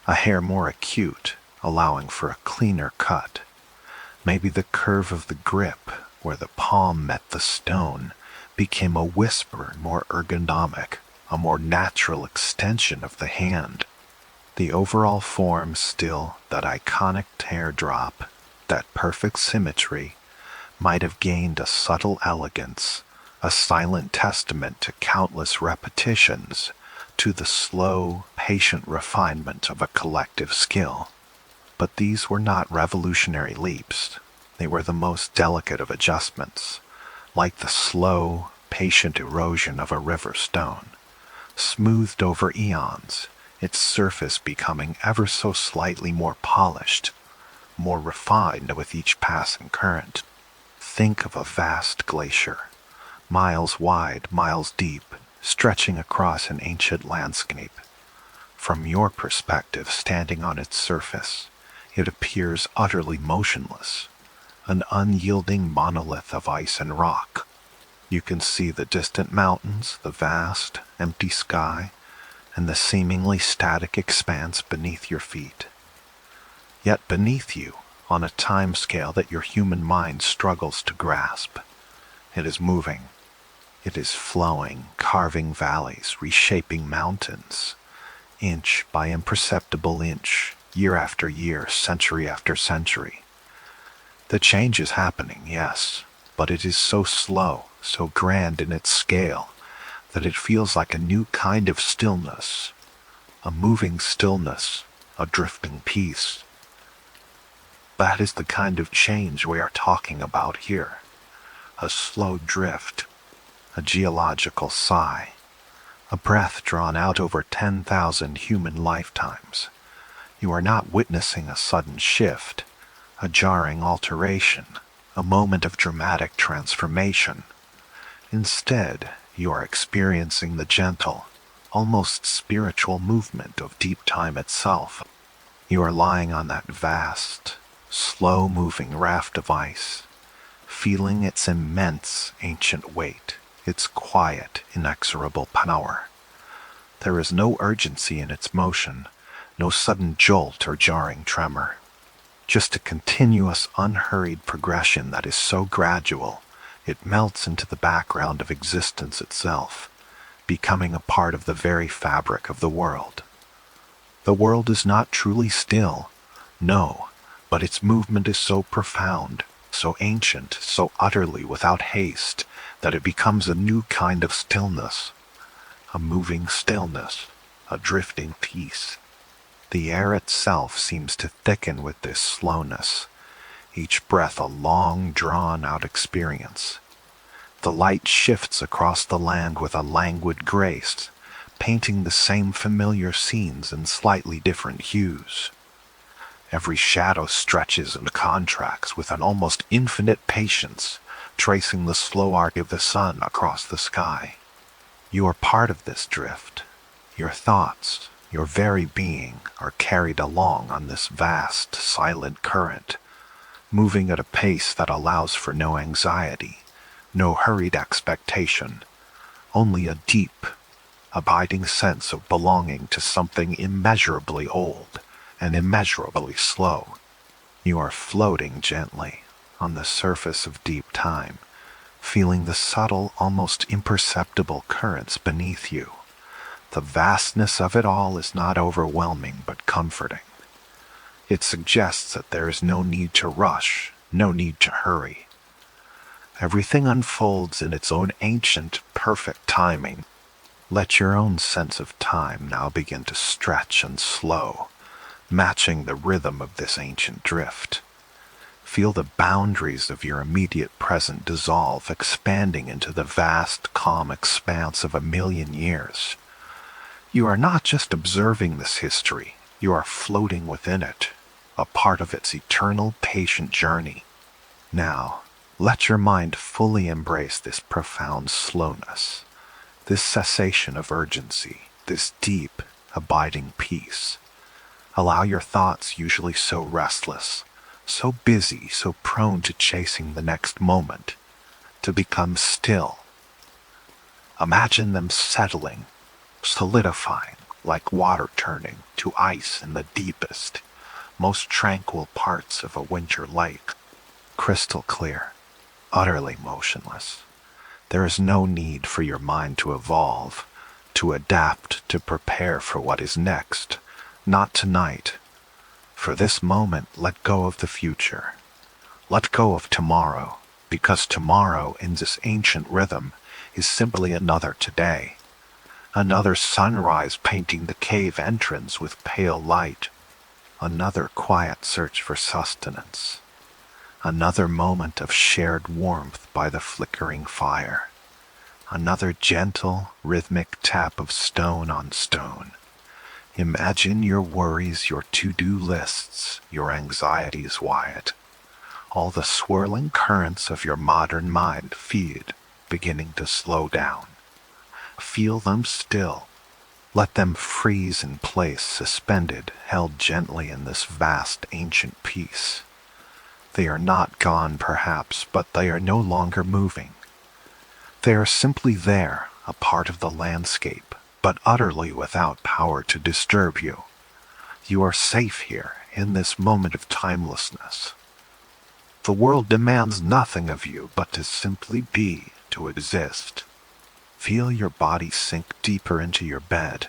a hair more acute, allowing for a cleaner cut. Maybe the curve of the grip, where the palm met the stone, became a whisper more ergonomic, a more natural extension of the hand. The overall form still, that iconic teardrop, that perfect symmetry, might have gained a subtle elegance, a silent testament to countless repetitions, to the slow, patient refinement of a collective skill. But these were not revolutionary leaps. They were the most delicate of adjustments, like the slow, patient erosion of a river stone, smoothed over eons, its surface becoming ever so slightly more polished, more refined with each passing current. Think of a vast glacier, miles wide, miles deep, stretching across an ancient landscape. From your perspective, standing on its surface, it appears utterly motionless, an unyielding monolith of ice and rock. You can see the distant mountains, the vast, empty sky, and the seemingly static expanse beneath your feet. Yet beneath you, on a time scale that your human mind struggles to grasp, it is moving. It is flowing, carving valleys, reshaping mountains, inch by imperceptible inch, year after year, century after century. The change is happening, yes, but it is so slow, so grand in its scale, that it feels like a new kind of stillness, a moving stillness, a drifting peace. That is the kind of change we are talking about here. A slow drift, a geological sigh, a breath drawn out over 10,000 human lifetimes. You are not witnessing a sudden shift, a jarring alteration, a moment of dramatic transformation. Instead, you are experiencing the gentle, almost spiritual movement of deep time itself. You are lying on that vast, slow-moving raft of ice, feeling its immense ancient weight, its quiet, inexorable power. There is no urgency in its motion, no sudden jolt or jarring tremor. Just a continuous, unhurried progression that is so gradual, it melts into the background of existence itself, becoming a part of the very fabric of the world. The world is not truly still, no, but its movement is so profound, so ancient, so utterly without haste, that it becomes a new kind of stillness, a moving stillness, a drifting peace. The air itself seems to thicken with this slowness, each breath a long, drawn-out experience. The light shifts across the land with a languid grace, painting the same familiar scenes in slightly different hues. Every shadow stretches and contracts with an almost infinite patience, tracing the slow arc of the sun across the sky. You are part of this drift. Your thoughts, your very being, are carried along on this vast, silent current, moving at a pace that allows for no anxiety, no hurried expectation, only a deep, abiding sense of belonging to something immeasurably old and immeasurably slow. You are floating gently on the surface of deep time, feeling the subtle, almost imperceptible currents beneath you. The vastness of it all is not overwhelming but comforting. It suggests that there is no need to rush, no need to hurry. Everything unfolds in its own ancient, perfect timing. Let your own sense of time now begin to stretch and slow, matching the rhythm of this ancient drift. Feel the boundaries of your immediate present dissolve, expanding into the vast, calm expanse of a million years. You are not just observing this history, you are floating within it, a part of its eternal, patient journey. Now, let your mind fully embrace this profound slowness, this cessation of urgency, this deep, abiding peace. Allow your thoughts, usually so restless, so busy, so prone to chasing the next moment, to become still. Imagine them settling, solidifying, like water turning to ice in the deepest, most tranquil parts of a winter lake, crystal clear, utterly motionless. There is no need for your mind to evolve, to adapt, to prepare for what is next. Not tonight. For this moment, let go of the future. Let go of tomorrow, because tomorrow in this ancient rhythm is simply another today. Another sunrise painting the cave entrance with pale light. Another quiet search for sustenance. Another moment of shared warmth by the flickering fire. Another gentle, rhythmic tap of stone on stone. Imagine your worries, your to-do lists, your anxieties wyatt. All the swirling currents of your modern mind feed, beginning to slow down. Feel them still. Let them freeze in place, suspended, held gently in this vast ancient peace. They are not gone, perhaps, but they are no longer moving. They are simply there, a part of the landscape, but utterly without power to disturb you. You are safe here, in this moment of timelessness. The world demands nothing of you but to simply be, to exist. Feel your body sink deeper into your bed,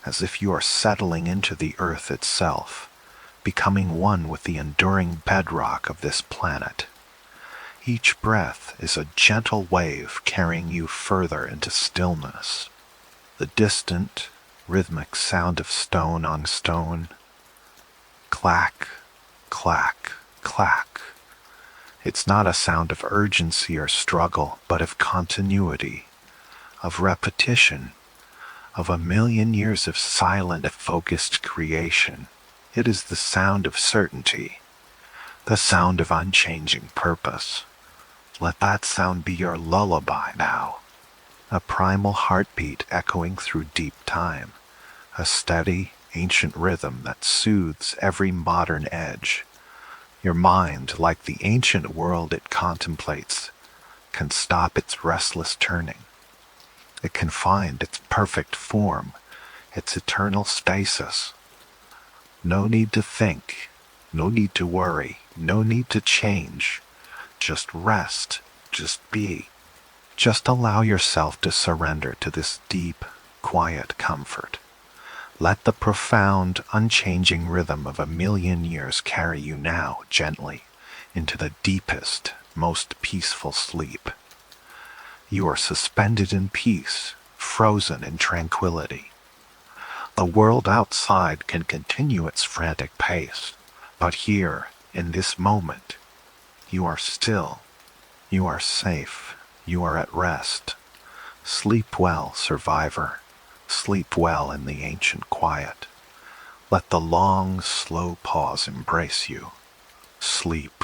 as if you are settling into the earth itself, becoming one with the enduring bedrock of this planet. Each breath is a gentle wave carrying you further into stillness. The distant, rhythmic sound of stone on stone. Clack, clack, clack. It's not a sound of urgency or struggle, but of continuity, of repetition, of a million years of silent, focused creation. It is the sound of certainty, the sound of unchanging purpose. Let that sound be your lullaby now, a primal heartbeat echoing through deep time, a steady, ancient rhythm that soothes every modern edge. Your mind, like the ancient world it contemplates, can stop its restless turning. It can find its perfect form, its eternal stasis. No need to think, no need to worry, no need to change. Just rest, just be. Just allow yourself to surrender to this deep, quiet comfort. Let the profound, unchanging rhythm of a million years carry you now, gently, into the deepest, most peaceful sleep. You are suspended in peace, frozen in tranquility. The world outside can continue its frantic pace, but here, in this moment, you are still. You are safe. You are at rest. Sleep well, survivor. Sleep well in the ancient quiet. Let the long, slow pause embrace you. Sleep